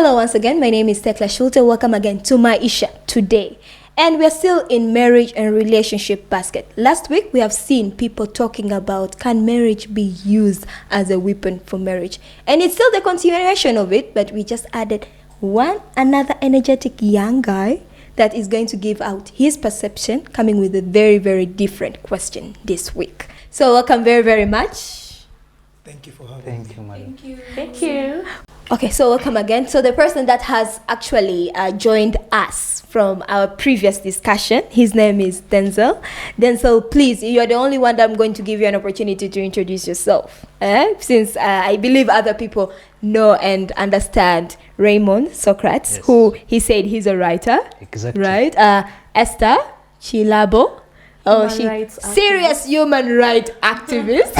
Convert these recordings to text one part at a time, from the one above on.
Hello once again, my name is Tekla Schulte. Welcome again to Maisha today. And we're still in marriage and relationship basket. Last week we have seen people talking about can marriage be used as a weapon for marriage. And it's still the continuation of it, but we just added another energetic young guy that is going to give out his perception, coming with a very, very different question this week. So welcome very, very much. Thank you for having me. Thank you, madam. Thank you. Okay, so welcome again. So the person that has actually joined us from our previous discussion, his name is Denzel. Denzel, please, you're the only one that I'm going to give you an opportunity to introduce yourself. Since I believe other people know and understand Raymond Socrates, Yes. who he said he's a writer. Exactly. Right? Esther Chilabo. Human rights serious human rights activist.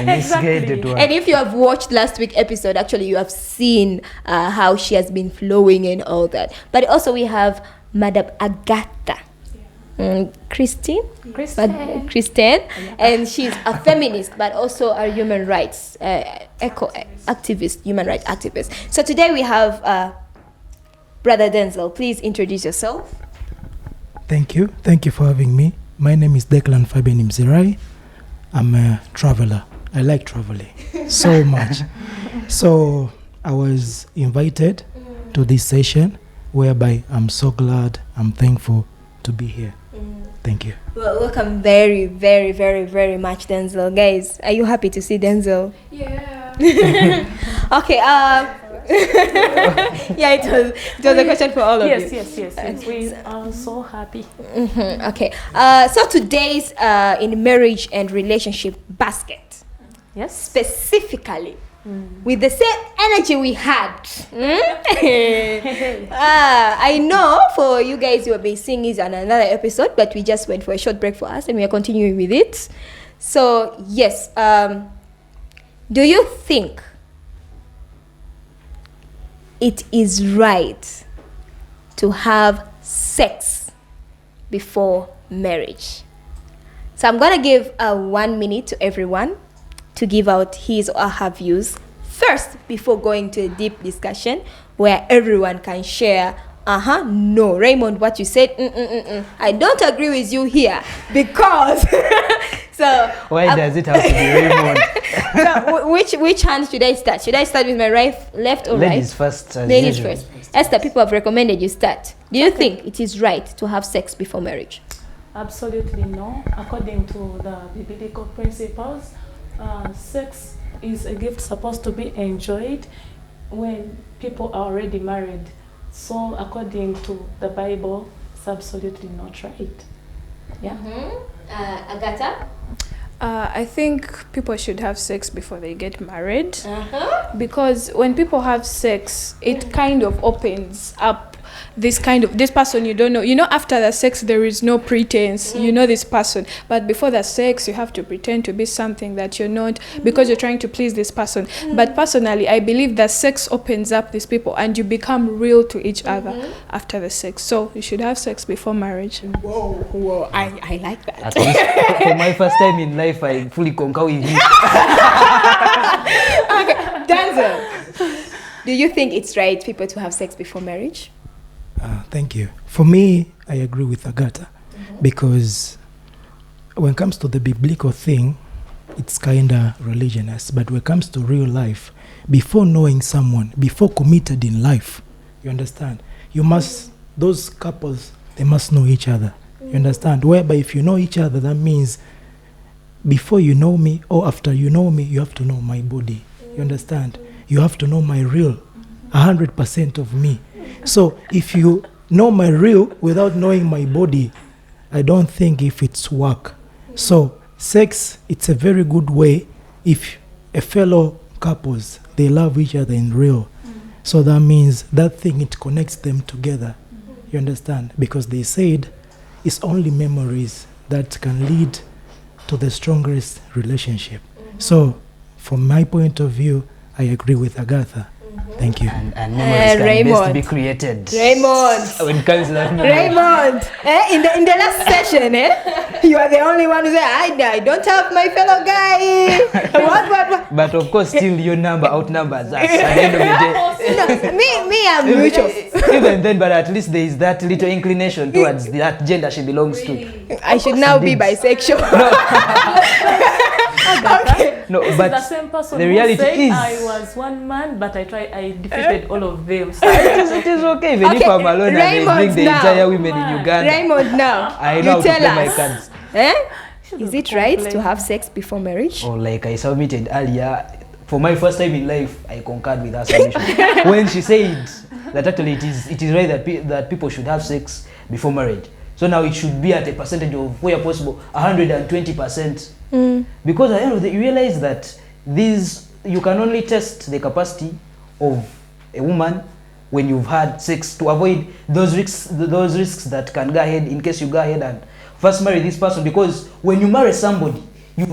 Misguided one. And if you have watched last week's episode, actually you have seen how she has been flowing and all that. But also we have Madam Agatha. Christine, and she's a feminist but also a human rights human rights activist. So today we have Brother Denzel. Please introduce yourself. Thank you for having me. My name is Declan Fabian Imzirai. I'm a traveler. I like traveling so much. So I was invited to this session, whereby I'm so glad, I'm thankful to be here. Thank you. Well, welcome very, very, very, very much, Denzel. Guys, are you happy to see Denzel? Yeah. Okay. Yeah, it was a question for all of you. Yes. We are so happy. Okay. So today's in marriage and relationship basket. Yes. Specifically, with the same energy we had. I know for you guys you will be seeing this on another episode, but we just went for a short break for us and we are continuing with it. So yes, do you think it is right to have sex before marriage? So I'm going to give 1 minute to everyone to give out his or her views first before going to a deep discussion where everyone can share. No, Raymond, what you said, I don't agree with you here because so Why does it have to be Raymond? so which hand should I start? Should I start with my left or right? Ladies first. Ladies usual. first. Esther, people have recommended you start. Do you think it is right to have sex before marriage? Absolutely no. According to the biblical principles, sex is a gift supposed to be enjoyed when people are already married. So according to the Bible, it's absolutely not right. Yeah. Agatha? I think people should have sex before they get married, because when people have sex, it kind of opens up this person you don't know. You know, after the sex there is no pretense. You know this person, but before the sex you have to pretend to be something that you're not, because you're trying to please this person. But personally, I believe that sex opens up these people and you become real to each other after the sex. So you should have sex before marriage. Whoa, I like that. At least for my first time in life, I fully concur with you. Okay, Denzel, do you think it's right people to have sex before marriage? Thank you. For me, I agree with Agatha because when it comes to the biblical thing, it's kind of religionist. But when it comes to real life, before knowing someone, before committed in life, you understand, those couples, they must know each other. You understand? Whereby if you know each other, that means before you know me or after you know me, you have to know my body. You understand? You have to know my real, 100% of me. So if you know my real without knowing my body, I don't think if it's work. So sex, it's a very good way if a fellow couples, they love each other in real. So that means that thing, it connects them together. You understand? Because they said it's only memories that can lead to the strongest relationship. So from my point of view, I agree with Agatha. Thank you. And memories can Raymond. best be created. Raymond. When it comes to that memory. Raymond, in the last session, you are the only one who said, I don't have my fellow guy. what? But of course, still your number outnumbers us at the end of the day. No, me, I'm mutual. Even then, but at least there is that little inclination towards that gender she belongs to. I should now be bisexual. Okay. No, This but is the same person the who reality said is, I was one man, but I defeated all of them. So it is okay even if Okay, I'm alone and they Raymond bring the now. entire women in Uganda. Raymond, now, I know how you to tell play my us. cards. Is it right to have sex before marriage? Or like I submitted earlier, for my first time in life, I concurred with her submission. When she said that actually it is right that people should have sex before marriage. So now it should be at a percentage of, where possible, 120%. Because at the end of the day, you realize that you can only test the capacity of a woman when you've had sex, to avoid those risks that can go ahead in case you go ahead and first marry this person. Because when you marry somebody, you've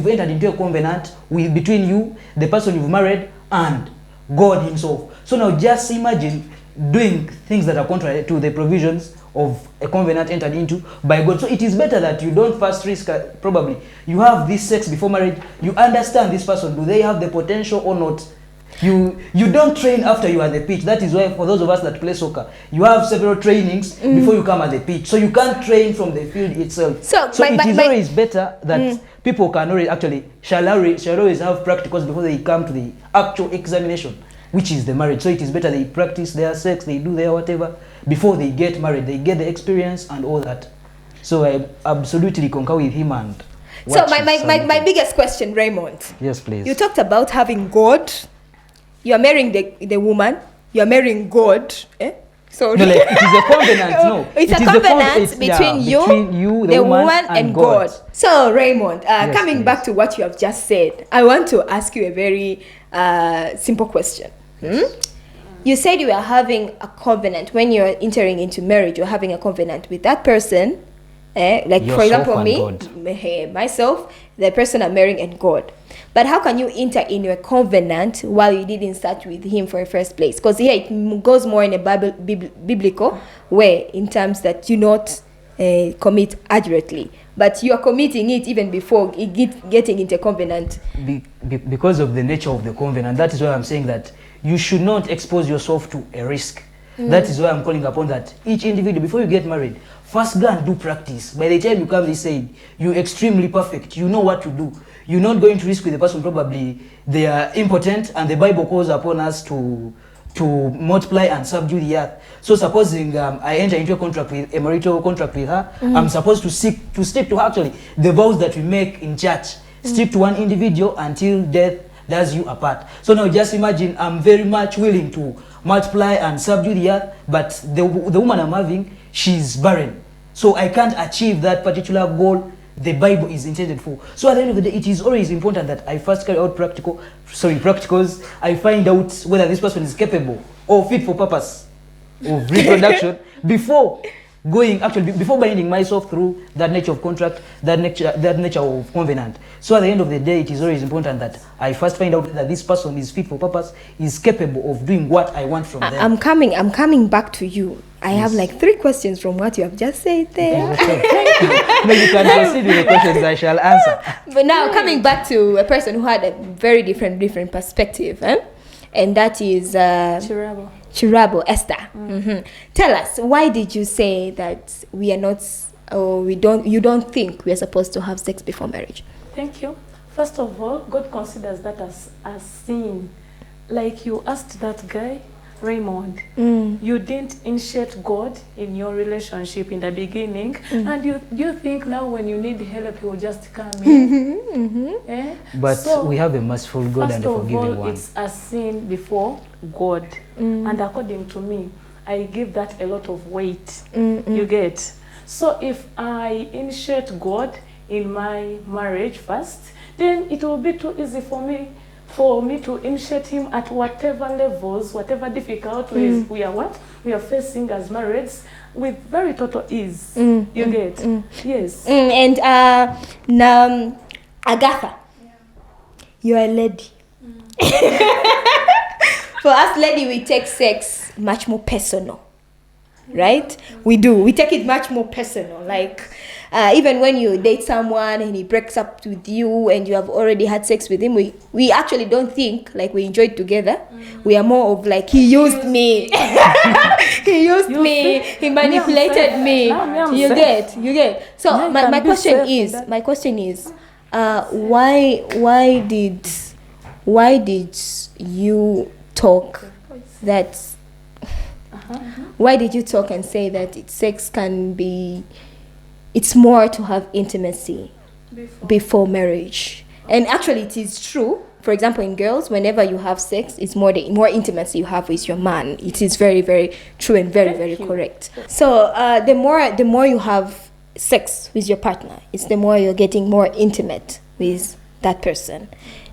entered into a covenant between you, the person you've married, and God himself. So now just imagine doing things that are contrary to the provisions of a covenant entered into by God. So it is better that you don't first risk, probably you have this sex before marriage, you understand this person, do they have the potential or not. You don't train after you are at the pitch. That is why for those of us that play soccer, you have several trainings before you come at the pitch. So you can't train from the field itself. So it is always better that people can shall always have practicals before they come to the actual examination, which is the marriage. So it is better they practice their sex, they do their whatever before they get married. They get the experience and all that. So I absolutely concur with him. And so my biggest question, Raymond. Yes, please. You talked about having God. You are marrying the woman. You are marrying God. Sorry. No, like, it is a covenant. No, it's it a is covenant between you, the woman, and God. So Raymond, Yes, coming please. back to what you have just said, I want to ask you a very simple question. You said you are having a covenant when you are entering into marriage. You are having a covenant with that person, like for Yourself example and me, myself, the person I'm marrying, and God. But how can you enter in a covenant while you didn't start with him for the first place? Because here it goes more in a biblical way, in terms that you not commit accurately, but you are committing it even before getting into a covenant. Because of the nature of the covenant, that is why I'm saying that you should not expose yourself to a risk. That is why I'm calling upon that each individual, before you get married, first go and do practice. By the time you come this side, you're extremely perfect. You know what to do. You're not going to risk with the person, probably they are impotent, and the Bible calls upon us to multiply and subdue the earth. So supposing I enter into a marital contract with her, I'm supposed to stick to actually the vows that we make in church. Stick to one individual until death does you apart. So now just imagine, I'm very much willing to multiply and subdue the earth, but the woman I'm having, she's barren. So I can't achieve that particular goal the Bible is intended for. So at the end of the day, it is always important that I first carry out practicals. I find out whether this person is capable or fit for purpose of reproduction before binding myself through that nature of contract, that nature of covenant. So at the end of the day, it is always important that I first find out whether this person is fit for purpose, is capable of doing what I want from them. I'm coming back to you. I have like 3 questions from what you have just said there. No, you can proceed with the questions, I shall answer. But now coming back to a person who had a very different perspective, and that is Chirabo Esther. Tell us, why did you say that we are not, or you don't think we are supposed to have sex before marriage? Thank you. First of all, God considers that as sin. Like you asked that guy, Raymond, you didn't initiate God in your relationship in the beginning, and you think now when you need help, he will just come in. But so, we have a merciful God and a forgiving one. It's a sin before God, and according to me, I give that a lot of weight. You get? So if I initiate God in my marriage first, then it will be too easy for me to initiate him at whatever levels, whatever difficulties we are facing as marrieds, with very total ease. You get? Yes. And now, Agatha, you are a lady. For us lady, we take sex much more personal, right? We do. We take it much more personal. Like, even when you date someone and he breaks up with you and you have already had sex with him, we actually don't think like we enjoyed together. We are more of like, he used me. He used me. He manipulated me. You get. So my question is, why did you talk that? Why did you talk and say that sex can be? It's more to have intimacy before marriage. And actually it is true. For example, in girls, whenever you have sex, it's more intimacy you have with your man. It is very, very true and very, very correct. So the more you have sex with your partner, it's the more you're getting more intimate with that person.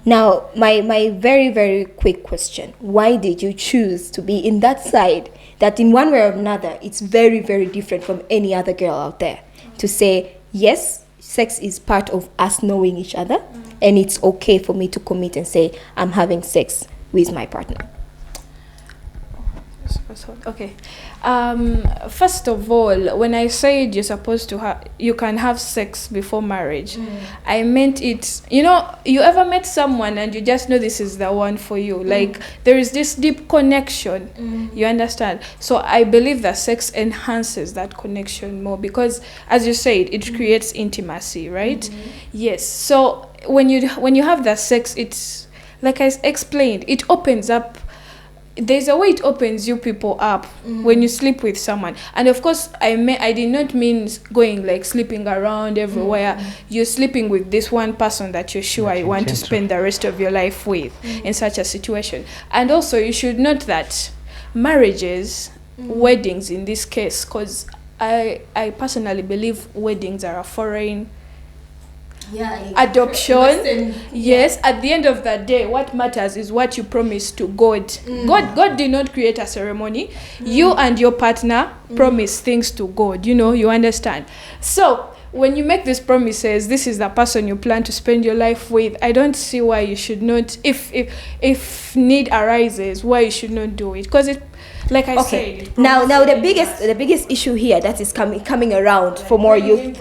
Now, my very, very quick question, why did you choose to be in that side that in one way or another, it's very, very different from any other girl out there? To say, yes, sex is part of us knowing each other, and it's okay for me to commit and say, I'm having sex with my partner. Okay. First of all, when I said you're supposed to you can have sex before marriage, I meant it. You know, you ever met someone and you just know this is the one for you? Like there is this deep connection. You understand? So I believe that sex enhances that connection more because, as you said, it creates intimacy, right? Yes. So when you have that sex, it's like I explained. It opens up. There's a way it opens you people up when you sleep with someone. And of course, I did not mean going like sleeping around everywhere. You're sleeping with this one person that you're sure you want to spend the rest of your life with in such a situation. And also, you should note that marriages, weddings in this case, because I personally believe weddings are a foreign adoption. Yes, at the end of the day, what matters is what you promise to God. God did not create a ceremony. You and your partner promise things to God. You understand. So when you make these promises, this is the person you plan to spend your life with. I don't see why you should not, if need arises, why you should not do it, because it, like I said. Now the biggest issue here that is coming around for more youth.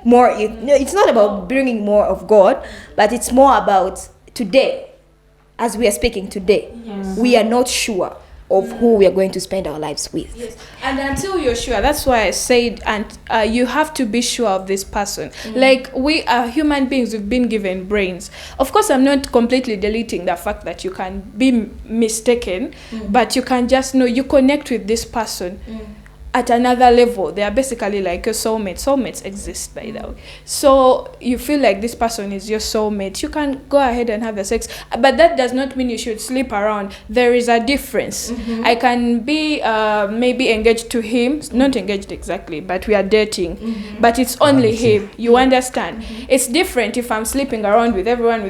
It's not about bringing more of God, but it's more about today, as we are speaking today. We are not sure of who we are going to spend our lives with. Yes. And until you're sure, that's why I said, and you have to be sure of this person. Like, we are human beings, we've been given brains. Of course, I'm not completely deleting the fact that you can be mistaken, but you can just know you connect with this person at another level. They are basically like your soulmate. Soulmates exist, by the way. So you feel like this person is your soulmate. You can go ahead and have the sex, but that does not mean you should sleep around. There is a difference. I can be maybe engaged to him, not engaged exactly, but we are dating, but it's only him. You understand? It's different if I'm sleeping around with everyone.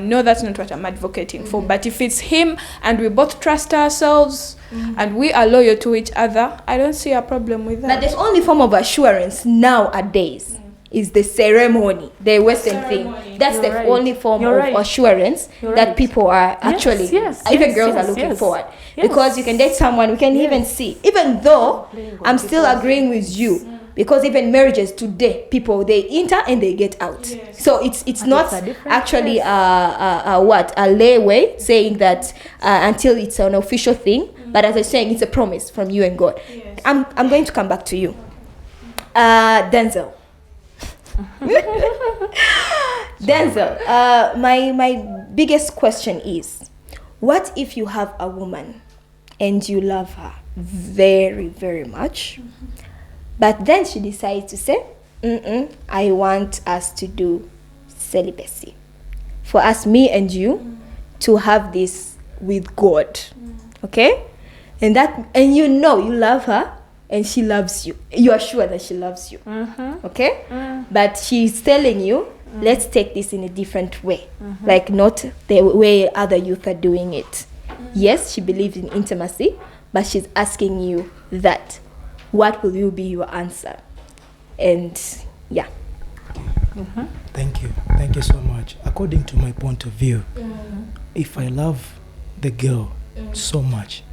No, that's not what I'm advocating for. But if it's him and we both trust ourselves and we are loyal to each other, I don't see a problem with that. But the only form of assurance nowadays is the ceremony, the Western thing. That's the only form of assurance that people are actually, even girls are looking forward. Because you can date someone, we can even see, even though I'm still agreeing with you, because even marriages today, people, they enter and they get out. So it's not actually a layaway saying that until it's an official thing. But as I'm saying, it's a promise from you and God. I'm going to come back to you. Denzel. Denzel, my biggest question is, what if you have a woman and you love her very, very much, but then she decides to say, I want us to do celibacy. For us, me and you, to have this with God. Okay? And you love her and she loves you. You are sure that she loves you. Okay? But she's telling you, let's take this in a different way. Like not the way other youth are doing it. Yes, she believes in intimacy, but she's asking you that. What will be your answer? And yeah. Thank you so much. According to my point of view, if I love the girl so much.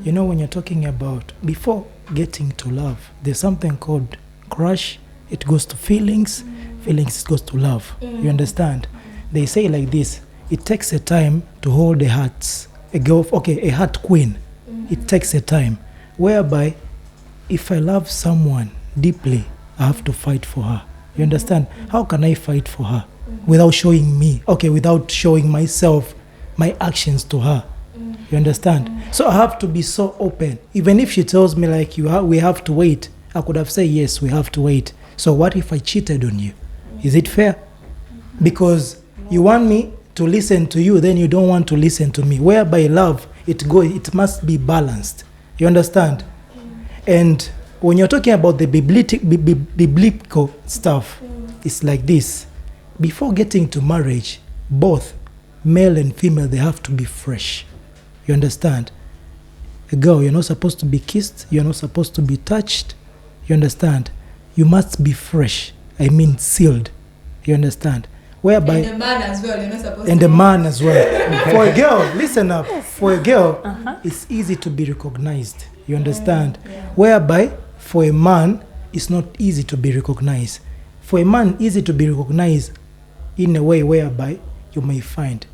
You know, when you're talking about before getting to love, there's something called crush. It goes to feelings. Feelings goes to love. You understand? They say like this: it takes a time to hold a heart, a heart queen. It takes a time, whereby if I love someone deeply, I have to fight for her. You understand? How can I fight for her without showing without showing myself, my actions to her? You understand? So I have to be so open. Even if she tells me like we have to wait, I could have said yes, we have to wait. So what if I cheated on you? Is it fair? Because you want me to listen to you, then you don't want to listen to me. Whereby love, it must be balanced. You understand? And when you're talking about the biblical stuff, it's like this. Before getting to marriage, both male and female, they have to be fresh. You understand? A girl, you're not supposed to be kissed. You're not supposed to be touched. You understand? You must be fresh. I mean sealed. You understand? Whereby, and the man as well, you're not supposed and to. the man as well. For a girl, listen up. For a girl, it's easy to be recognized. You understand? Whereby, for a man, it's not easy to be recognized. For a man, easy to be recognized in a way whereby you may find,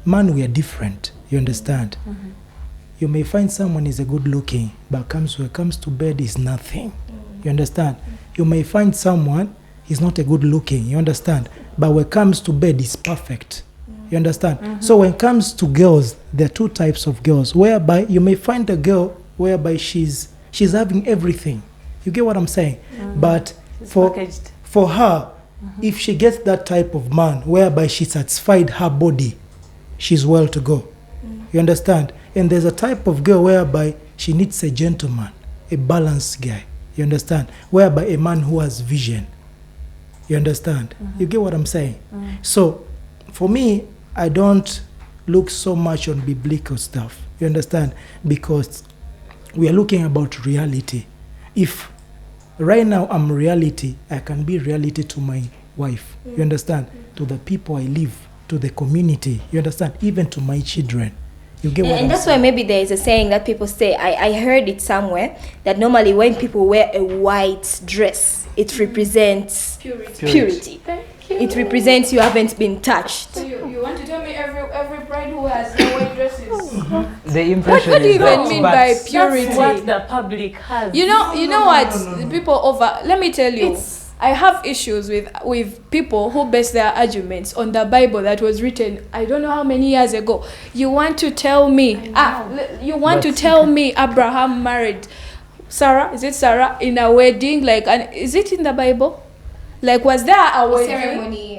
man, we are different. You understand? You may find someone is a good looking, but when it comes to bed is nothing. You understand? You may find someone is not a good looking. You understand? But when it comes to bed is perfect. You understand? So when it comes to girls, there are two types of girls, whereby you may find a girl whereby she's having everything. You get what I'm saying? But for her, if she gets that type of man whereby she satisfied her body, she's well to go. You understand? And there's a type of girl whereby she needs a gentleman, a balanced guy. You understand? Whereby a man who has vision. You understand? You get what I'm saying? So for me, I don't look so much on biblical stuff. You understand? Because we are looking about reality. If right now I'm reality, I can be reality to my wife. You understand? To the people I live, to the community. You understand? Even to my children. You get what I'm that's saying? why maybe there is a saying that people say, I heard it somewhere, that normally when people wear a white dress, it represents purity. Thank you. It represents you haven't been touched. So you want to tell me every bride who has no white dresses? The impression What do you is that, even mean but by purity? That's what the public has. You know what? People let me tell you. I have issues with people who base their arguments on the Bible that was written I don't know how many years ago. You want to tell me Abraham married Sarah? Is it Sarah in a wedding? Is it in the Bible? Like, was there a wedding? Ceremony.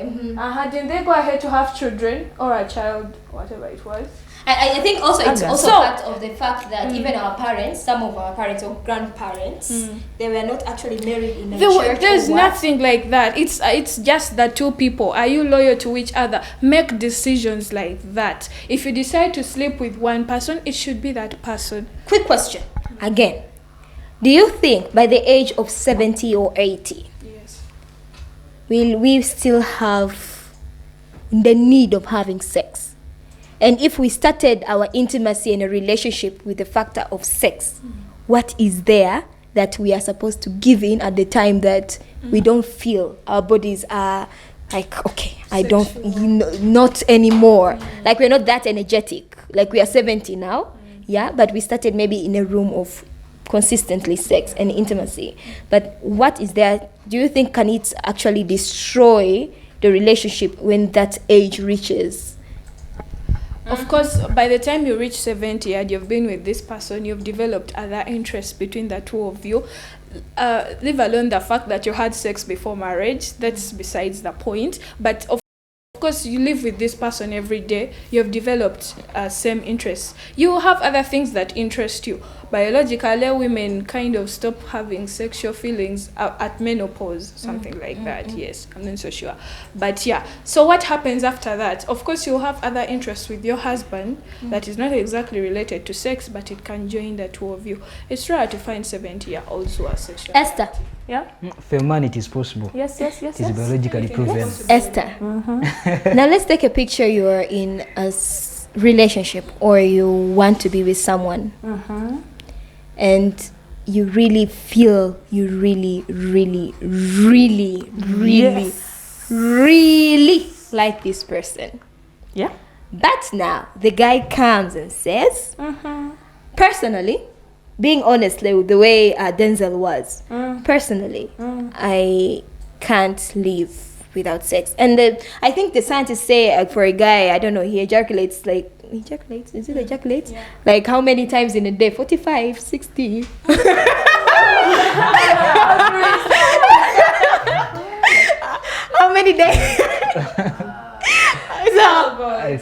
Didn't they go ahead to have children or a child, whatever it was? I think also it's also So- part of the fact that even our parents, some of our parents or grandparents, they were not actually married in a church. There's or what. nothing like that. It's just the two people. Are you loyal to each other? Make decisions like that. If you decide to sleep with one person, it should be that person. Quick question again. Do you think by the age of 70 or 80, Yes. will we still have the need of having sex? And if we started our intimacy and a relationship with the factor of sex, what is there that we are supposed to give in at the time that we don't feel our bodies are like, okay, I don't, not anymore. Like we're not that energetic. Like we are 70 now, but we started maybe in a room of consistently sex and intimacy. But what is there? Do you think can it actually destroy the relationship when that age reaches? Of course, by the time you reach 70 and you've been with this person, you've developed other interests between the two of you. Leave alone the fact that you had sex before marriage. That's besides the point. But of course, you live with this person every day. You've developed same interests. You have other things that interest you. Biologically, women kind of stop having sexual feelings at menopause, something like that. Yes, I'm not so sure. But yeah, so what happens after that? Of course, you'll have other interests with your husband that is not exactly related to sex, but it can join the two of you. It's rare to find 70-year-olds who are sexual. Esther. Yeah. for a man, it is possible. Yes. It is biologically proven. Esther. Now let's take a picture. You are in relationship or you want to be with someone and you really feel you really like this person. Yeah. But now the guy comes and says, personally, being honest, like the way Denzel was, personally, I can't live without sex. And I think the scientists say for a guy, I don't know, he ejaculates, is it ejaculates? Yeah. Like how many times in a day? 45, 60. How many days?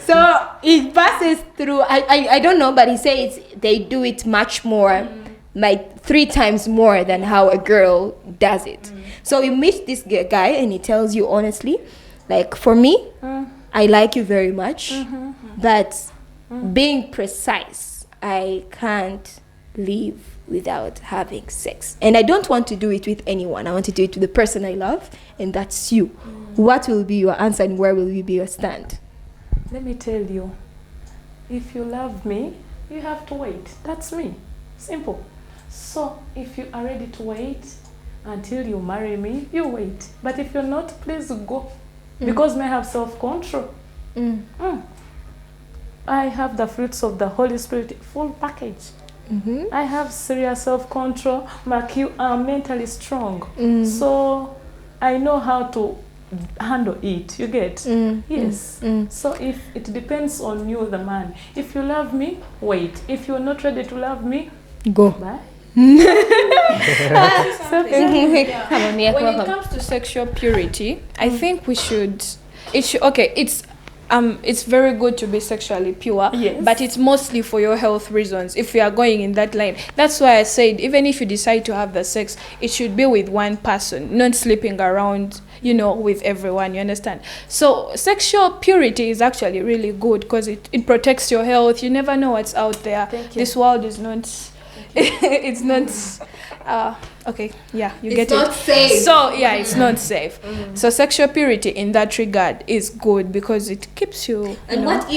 So it passes through. I don't know, but he says they do it much more, like 3 times more than how a girl does it. So you meet this guy and he tells you honestly, like, for me, I like you very much, but being precise, I can't live without having sex, and I don't want to do it with anyone. I want to do it with the person I love, and that's you. What will be your answer, and where will be your stand? Let me tell you, if you love me, you have to wait. That's me. Simple. So if you are ready to wait until you marry me, you wait. But if you're not, please go. Because I have self-control. I have the fruits of the Holy Spirit, full package. I have serious self-control. Like, you are mentally strong. So I know how to handle it. You get? Yes. So if it depends on you, the man. If you love me, wait. If you're not ready to love me, Go. bye. When it comes to sexual purity, I think it's very good to be sexually pure, Yes. but it's mostly for your health reasons. If you are going in that line, that's why I said even if you decide to have the sex, it should be with one person, not sleeping around, with everyone. You understand? So sexual purity is actually really good because it protects your health. You never know what's out there. Thank you. This world is not. It's not. Okay, yeah, you get it. It's not safe. So yeah, it's not safe. So sexual purity in that regard is good because it keeps you. And what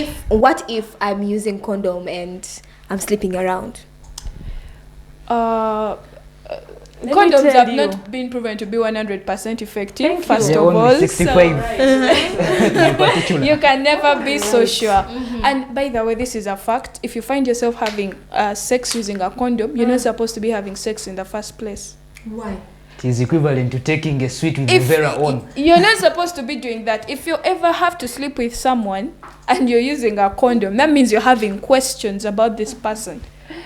if I'm using condom and I'm sleeping around? me Condoms tell have you. not been proven to be 100% effective. Thank you. First They're of only all, 65 in particular. you can never be so sure. And by the way, this is a fact. If you find yourself having sex using a condom, you're not supposed to be having sex in the first place. Why? It is equivalent to taking a sweet with If Vera on. you're not supposed to be doing that. If you ever have to sleep with someone and you're using a condom, that means you're having questions about this person.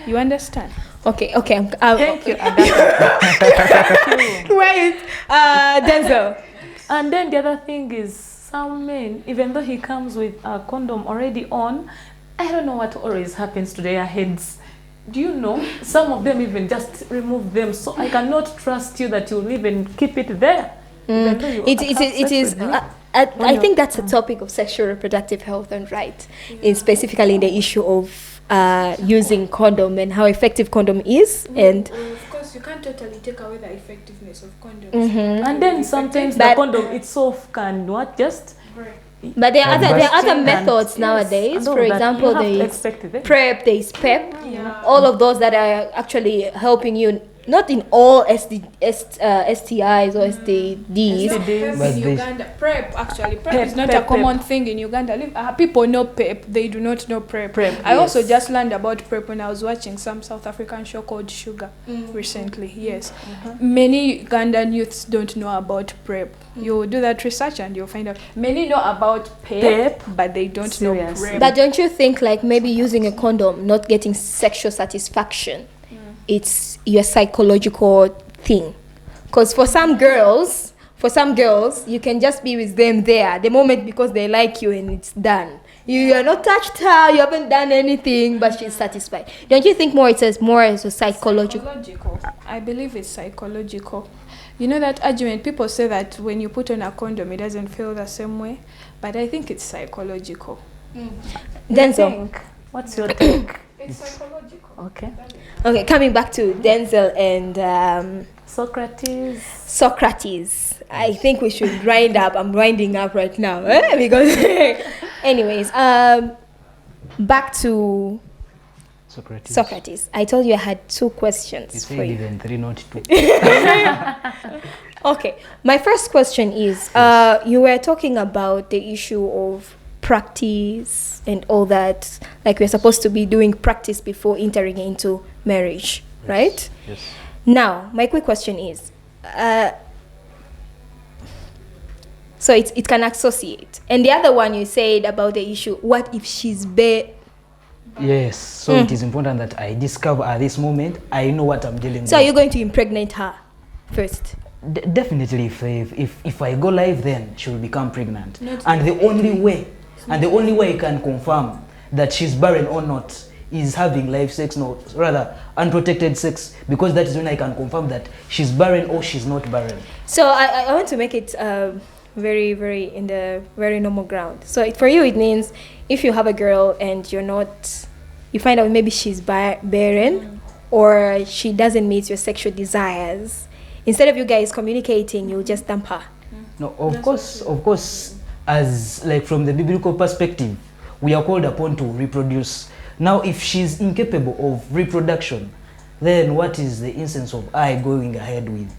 You understand? Okay. Thank you. Wait, Denzel. And then the other thing is, some men, even though he comes with a condom already on, I don't know what always happens to their heads. Do you know? Some of them even just remove them. So I cannot trust you that you'll even keep it there. Even though you It have is. sex with me. I think that's a topic of sexual reproductive health and rights, in specifically in the issue of using condom and how effective condom is, and of course, you can't totally take away the effectiveness of condoms. And then sometimes the But- condom itself can what just but there are other and- methods yes, nayadays. and all For that. example, You have to there is expect it. PrEP, there is PEP. Yeah. All of those that are actually helping you, not in all STIs or STDs. Not PrEP But in this- Uganda. PrEP actually. PrEP PrEP, is not PrEP, a common thing in Uganda. People know PrEP. They do not know PrEP. PrEP, I also yes. just learned about PrEP when I was watching some South African show called Sugar recently. Yes. Many Ugandan youths don't know about PrEP. You do that research and you'll find out. Many know about PrEP, but they don't Seriously. know PrEP. But don't you think, like, maybe using a condom, not getting sexual satisfaction, it's your psychological thing? Because for some girls, you can just be with them there the moment because they like you and it's done. You are not touched her, you haven't done anything, but she's satisfied. Don't you think it's more as a psychological? I believe it's psychological. You know that argument, people say that when you put on a condom, it doesn't feel the same way. But I think it's psychological. Denzel. What's your take? It's psychological. Okay. Okay, coming back to Denzel and Socrates. I think we should wind up. I'm winding up right now because, anyways, back to Socrates. Socrates. I told you I had 2 questions You for said you. even 3, not 2. Okay, my first question is, you were talking about the issue of practice and all that, like we're supposed to be doing practice before entering into marriage, right? Yes. Now, my quick question is, so it can associate. And the other one you said about the issue, what if she's Yes, so it is important that I discover at this moment, I know what I'm dealing with. So are you going to impregnate her first? Definitely, if I go live, then she will become pregnant. And the only way I can confirm that she's barren or not is having live sex, no, rather unprotected sex, because that is when I can confirm that she's barren or she's not barren. So I want to make it very, very in the very normal ground. So for you, it means if you have a girl and you find out maybe she's barren or she doesn't meet your sexual desires, instead of you guys communicating, you just dump her. No, of course, as like from the biblical perspective, we are called upon to reproduce. Now, if she's incapable of reproduction, then what is the instance of I going ahead with?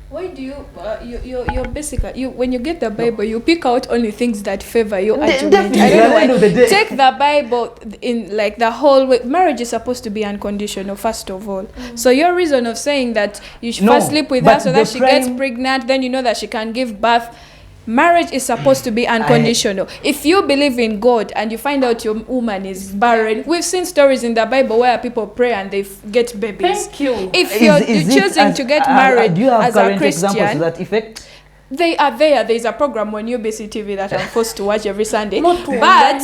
Why do you're basically, when you get the Bible, you pick out only things that favor your argument. Definitely, I don't know at the end of the why. day. Take the Bible in like the whole way. Marriage is supposed to be unconditional, first of all. So your reason of saying that you should first sleep with her but so that the she gets prime- pregnant, then you know that she can give birth. Marriage is supposed to be unconditional. If you believe in God and you find out your woman is barren, we've seen stories in the Bible where people pray and they get babies. Thank you. If you're choosing to get married do you have as a current examples to Christian, that effect? they are there. There's a program on UBC TV that I'm forced to watch every Sunday. But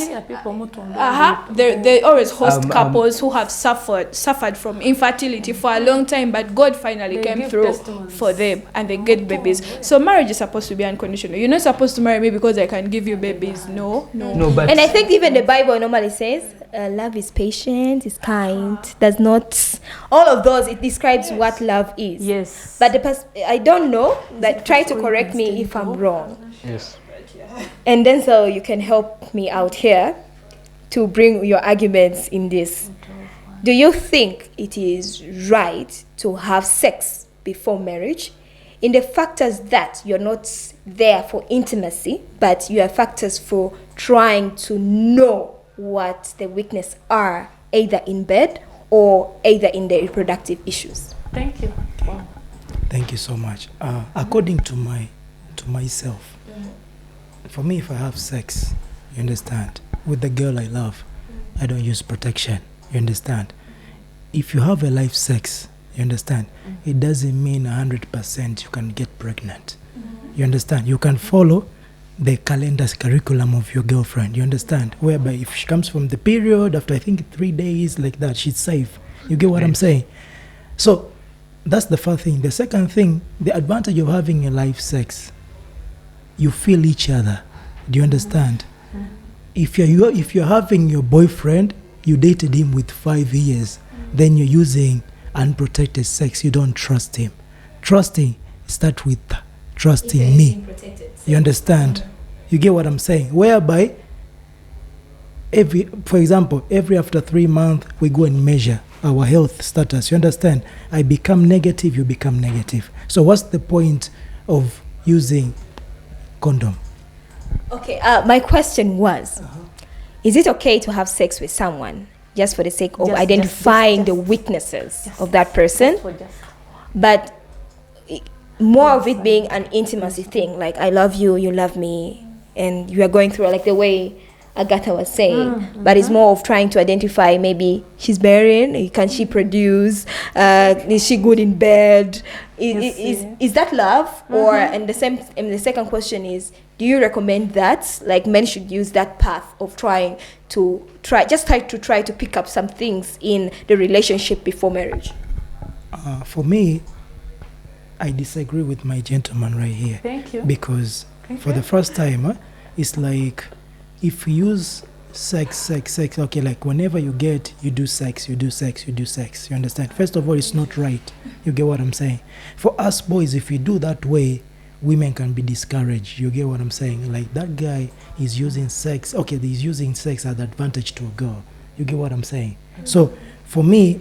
they always host couples who have suffered from infertility for a long time, but God finally They came give through testimonies. for them and they get babies. So marriage is supposed to be unconditional. You're not supposed to marry me because I can give you babies. No. No, but And I think even the Bible normally says, love is patient, is kind, does not, all of those, it describes what love is. Yes. But I don't know, that try to correct me if I'm wrong. yes. And then so you can help me out here to bring your arguments in this. Do you think it is right to have sex before marriage? In the factors that you're not there for intimacy, but you are factors for trying to know what the weaknesses are, either in bed or either in the reproductive issues. Thank you. Wow. Thank you so much. According to myself, for me, if I have sex, you understand, with the girl I love, I don't use protection. You understand? If you have a live sex, you understand, it doesn't mean 100% you can get pregnant. You understand? You can follow the calendar's curriculum of your girlfriend. You understand? Whereby if she comes from the period after I think 3 days like that, she's safe. You get what I'm saying? So that's the first thing. The second thing, the advantage of having a live sex, you feel each other. Do you understand? If you're having your boyfriend, you dated him with 5 years, then you're using unprotected sex, you don't trust him. Trusting start with trusting me. You understand? You get what I'm saying? Whereby for example, every after 3 months we go and measure our health status. You understand? I become negative, you become negative. So what's the point of using condom? Okay, my question was, is it okay to have sex with someone just for the sake of identifying the weaknesses of that person, but more of it being an intimacy thing, like I love you, you love me, and you are going through like the way Agatha was saying, but it's more of trying to identify maybe she's barren, can she produce, is she good in bed, is that love? Or and the second question is, do you recommend that like men should use that path of try to pick up some things in the relationship before marriage? For me, I disagree with my gentleman right here. Thank you. Because for the first time, it's like if you use sex, okay, like whenever you do sex. You understand? First of all, it's not right. You get what I'm saying? For us boys, if we do that way, women can be discouraged. You get what I'm saying? Like, that guy is using sex. Okay, he's using sex as advantage to a girl. You get what I'm saying? So for me,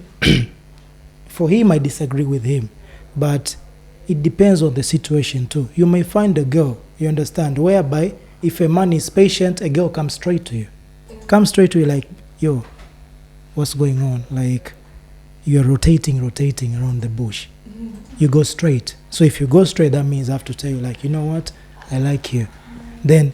for him, I disagree with him. But it depends on the situation too. You may find a girl, you understand, whereby if a man is patient, a girl comes straight to you. Comes straight to you like, yo, what's going on? Like, you're rotating around the bush. You go straight. So if you go straight, that means I have to tell you, like, you know what? I like you. Then,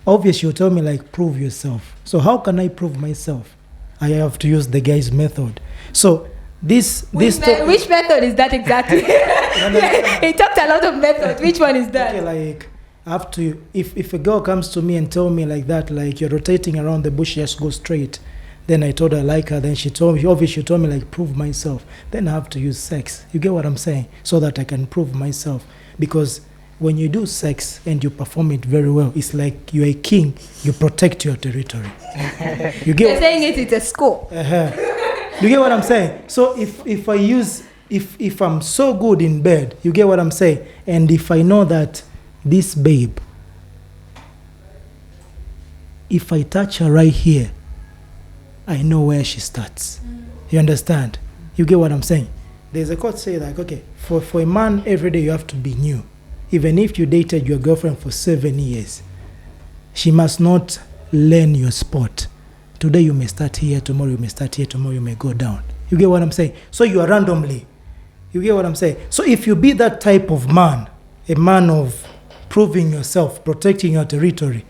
obviously, you tell me, like, prove yourself. So how can I prove myself? I have to use the guy's method. So which method is that exactly? He talked a lot of methods. Which one is that? Okay, like, I have to, if a girl comes to me and tell me like that, like, you're rotating around the bush, just go straight. Then I told her I like her. Then she told me, obviously she told me, like, prove myself. Then I have to use sex. You get what I'm saying? So that I can prove myself. Because when you do sex and you perform it very well, it's like you're a king. You protect your territory. You get? You're saying it's a score. You get what I'm saying? So if I'm so good in bed, you get what I'm saying? And if I know that this babe, if I touch her right here, I know where she starts. You understand? You get what I'm saying? There's a quote say like, okay, for a man, every day you have to be new. Even if you dated your girlfriend for 7 years, she must not learn your spot. Today you may start here, tomorrow you may start here, tomorrow you may go down. You get what I'm saying? So you are randomly. You get what I'm saying? So if you be that type of man, a man of proving yourself, protecting your territory,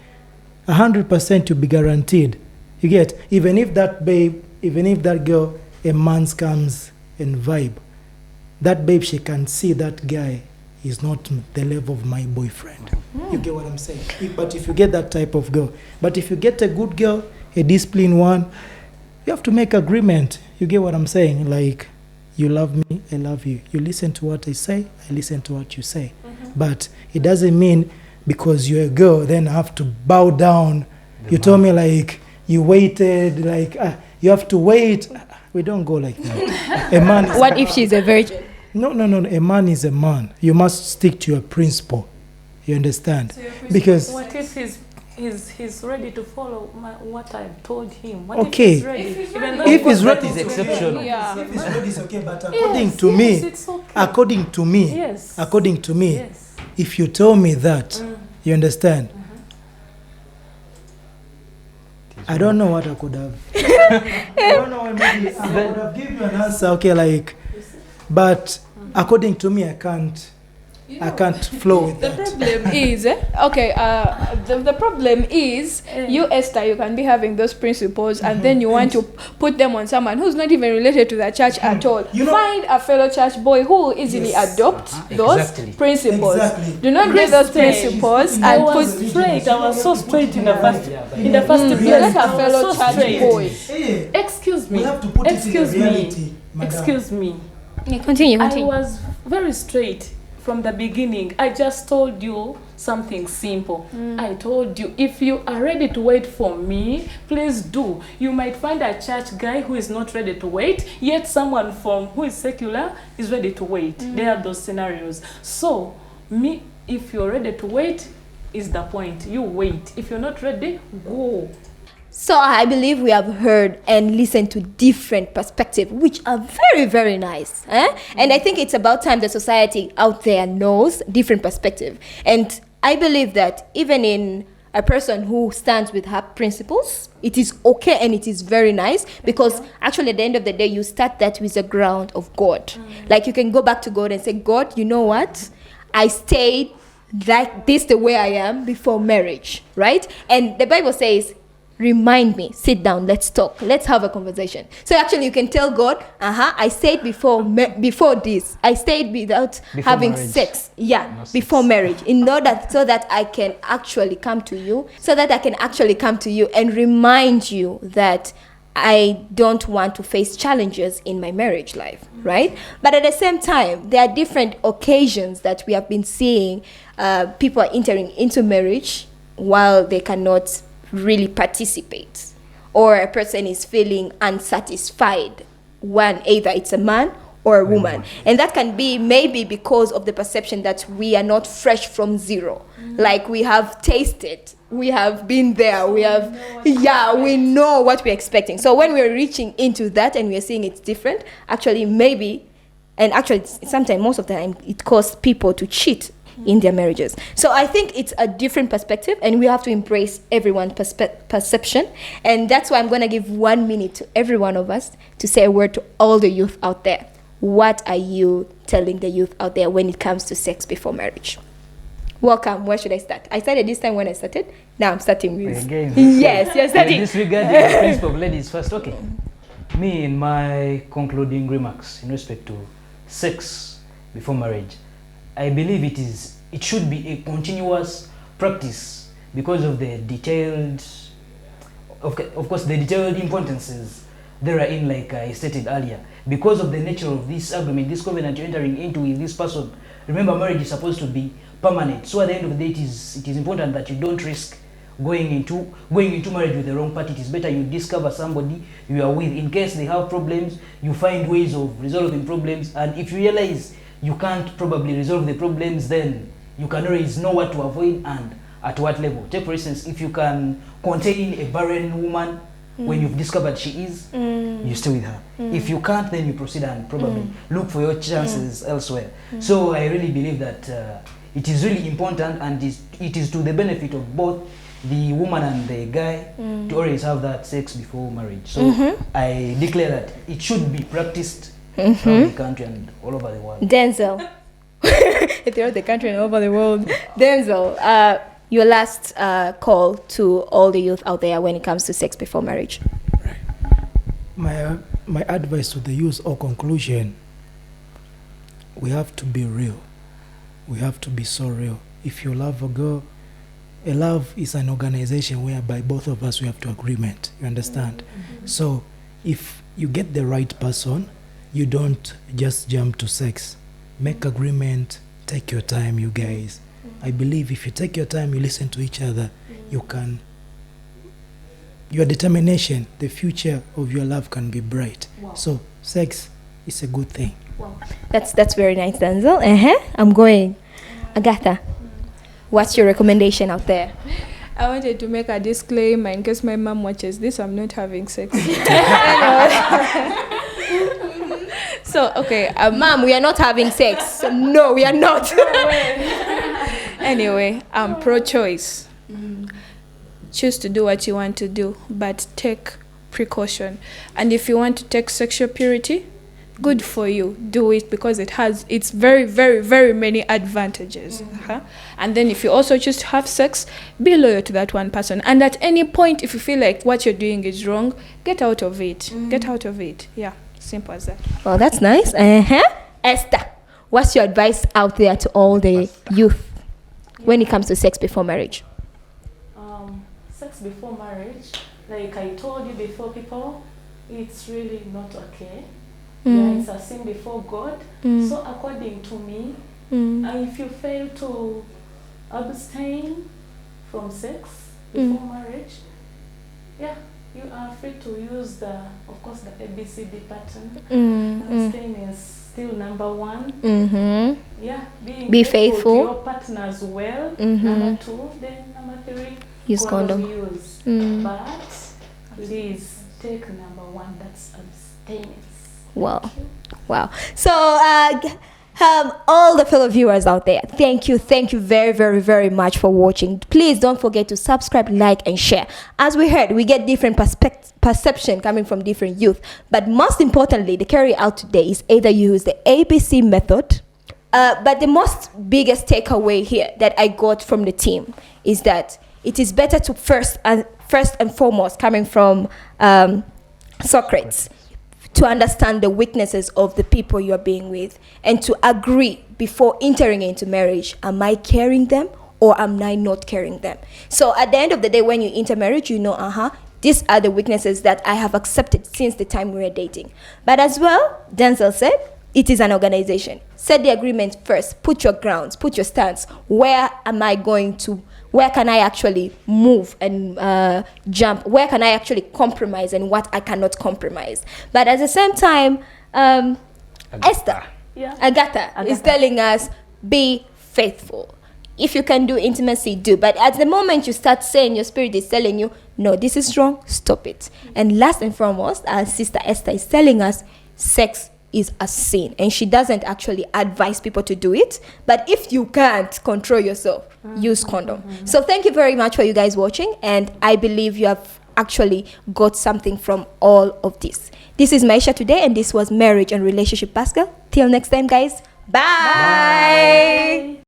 100% you'll be guaranteed. You get? Even if that babe, even if that girl, a man comes and vibe, that babe, she can see that guy is not the level of my boyfriend. You get what I'm saying? But if you get that type of girl, but if you get a good girl, a disciplined one, you have to make agreement. You get what I'm saying? Like, you love me, I love you. You listen to what I say, I listen to what you say. But it doesn't mean because you're a girl, then I have to bow down. You told me, like, you waited, like, you have to wait. We don't go like that. A man. What if she's a virgin? No. A man is a man. You must stick to your principle. You understand? So because what if he's ready to follow what I've told him? What okay. If he's ready? If he's ready, that is exceptional. Yeah. If he's ready, it's okay. But according to me, it's okay. according to me, yes. If you tell me that, you understand? I don't know what I could have. I don't know. Maybe I would have given you an answer. Okay, like, but according to me, I can't flow with that. The problem is, the problem is, you, Esther, you can be having those principles and then you want to put them on someone who's not even related to the church at all. Find a fellow church boy who will easily adopt those principles. Exactly. Do not get those principles and I was straight. I was so straight in the first place. Get a fellow church boy. Hey, Excuse me. we have to put it in reality, madam. Excuse me. Yeah, continue. I was very straight from the beginning. I just told you something simple. I told you, if you are ready to wait for me, please do. You might find a church guy who is not ready to wait, yet someone who is secular is ready to wait. There are those scenarios. So, me, if you're ready to wait, is the point. You wait. If you're not ready, go. So I believe we have heard and listened to different perspectives, which are very, very nice. And I think it's about time the society out there knows different perspective. And I believe that even in a person who stands with her principles, it is okay and it is very nice, because actually at the end of the day, you start that with the ground of God. Like, you can go back to God and say, God, you know what? I stayed like this the way I am before marriage, right? And the Bible says, remind me, sit down, let's talk, let's have a conversation. So actually you can tell God, I stayed before this, I stayed without having marriage. sex, before marriage, in order so that I can actually come to you, and remind you that I don't want to face challenges in my marriage life, right? But at the same time, there are different occasions that we have been seeing people are entering into marriage while they cannot really participate, or a person is feeling unsatisfied. One, either it's a man or a woman. And that can be maybe because of the perception that we are not fresh from zero. Like we have tasted, we have been there, we know what we're expecting. So when we're reaching into that and we're seeing it's different, actually sometimes, most of the time, it causes people to cheat in their marriages. So I think it's a different perspective, and we have to embrace everyone's perception. And that's why I'm going to give 1 minute to every one of us to say a word to all the youth out there. What are you telling the youth out there when it comes to sex before marriage? Welcome. Where should I start? I started this time when I started. Now I'm starting with... Again. Yes, you're starting. Disregarding the principle of ladies first. Okay. Me, in my concluding remarks in respect to sex before marriage, I believe it should be a continuous practice because of the detailed, of course, the detailed importances there are in, like I stated earlier, because of the nature of this agreement, this covenant you're entering into with this person. Remember, marriage is supposed to be permanent. So at the end of the day, it is important that you don't risk going into marriage with the wrong party. It is better you discover somebody you are with. In case they have problems, you find ways of resolving problems. And if you realize you can't probably resolve the problems, then you can always know what to avoid and at what level. Take for instance, if you can contain a barren woman when you've discovered she is, you stay with her. If you can't, then you proceed and probably look for your chances elsewhere. So I really believe that it is really important, and it is to the benefit of both the woman and the guy to always have that sex before marriage. So I declare that it should be practiced throughout the country and all over the world. Denzel. Throughout the country and all over the world. Denzel, your last call to all the youth out there when it comes to sex before marriage. Right. My advice to the youth or conclusion, we have to be real. We have to be so real. If you love a girl, a love is an organization whereby both of us, we have to agreement. You understand? So if you get the right person, you don't just jump to sex. Make agreement, take your time, you guys. I believe if you take your time, you listen to each other, your determination, the future of your love can be bright. Wow. So sex is a good thing. Wow. That's very nice, Denzel. I'm going. Agatha, what's your recommendation out there? I wanted to make a disclaimer in case my mom watches this. I'm not having sex. So, okay. Mom, we are not having sex. No, we are not. Anyway, I'm pro-choice. Choose to do what you want to do, but take precaution. And if you want to take sexual purity, good for you. Do it because it's very, very, very many advantages. And then if you also choose to have sex, be loyal to that one person. And at any point, if you feel like what you're doing is wrong, get out of it. Get out of it. Yeah, simple as that. Well, that's nice. Esther, what's your advice out there to all the youth when it comes to sex before marriage? Sex before marriage, like I told you before, people, it's really not okay. Yeah, it's a sin before God. So according to me, if you fail to abstain from sex before marriage, yeah, you are free to use the ABCD pattern. Abstain is still number one. Yeah, be faithful to your partner as well. Number two, then number three, use condom. Use. But please take number one, that's abstinence. Wow. So all the fellow viewers out there, thank you very, very, very much for watching. Please don't forget to subscribe, like and share. As we heard, we get different perception coming from different youth, but most importantly, the carry out today is either you use the ABC method, but the most biggest takeaway here that I got from the team is that it is better to first and foremost, coming from Socrates, to understand the weaknesses of the people you're being with and to agree before entering into marriage. Am I carrying them or am I not carrying them? So at the end of the day, when you enter marriage, you know, these are the weaknesses that I have accepted since the time we were dating. But as well, Denzel said, it is an organization. Set the agreement first. Put your grounds, put your stance. Where can I actually move and jump? Where can I actually compromise and what I cannot compromise? But at the same time, Esther, Yeah. Agatha is telling us, be faithful. If you can do intimacy, do. But at the moment you start saying, your spirit is telling you, no, this is wrong, stop it. And last and foremost, our sister Esther is telling us, sex is a sin. And she doesn't actually advise people to do it. But if you can't control yourself, use condom. So thank you very much for you guys watching. And I believe you have actually got something from all of this. This is Maisha today, and this was Marriage and Relationship Pascal. Till next time, guys. Bye.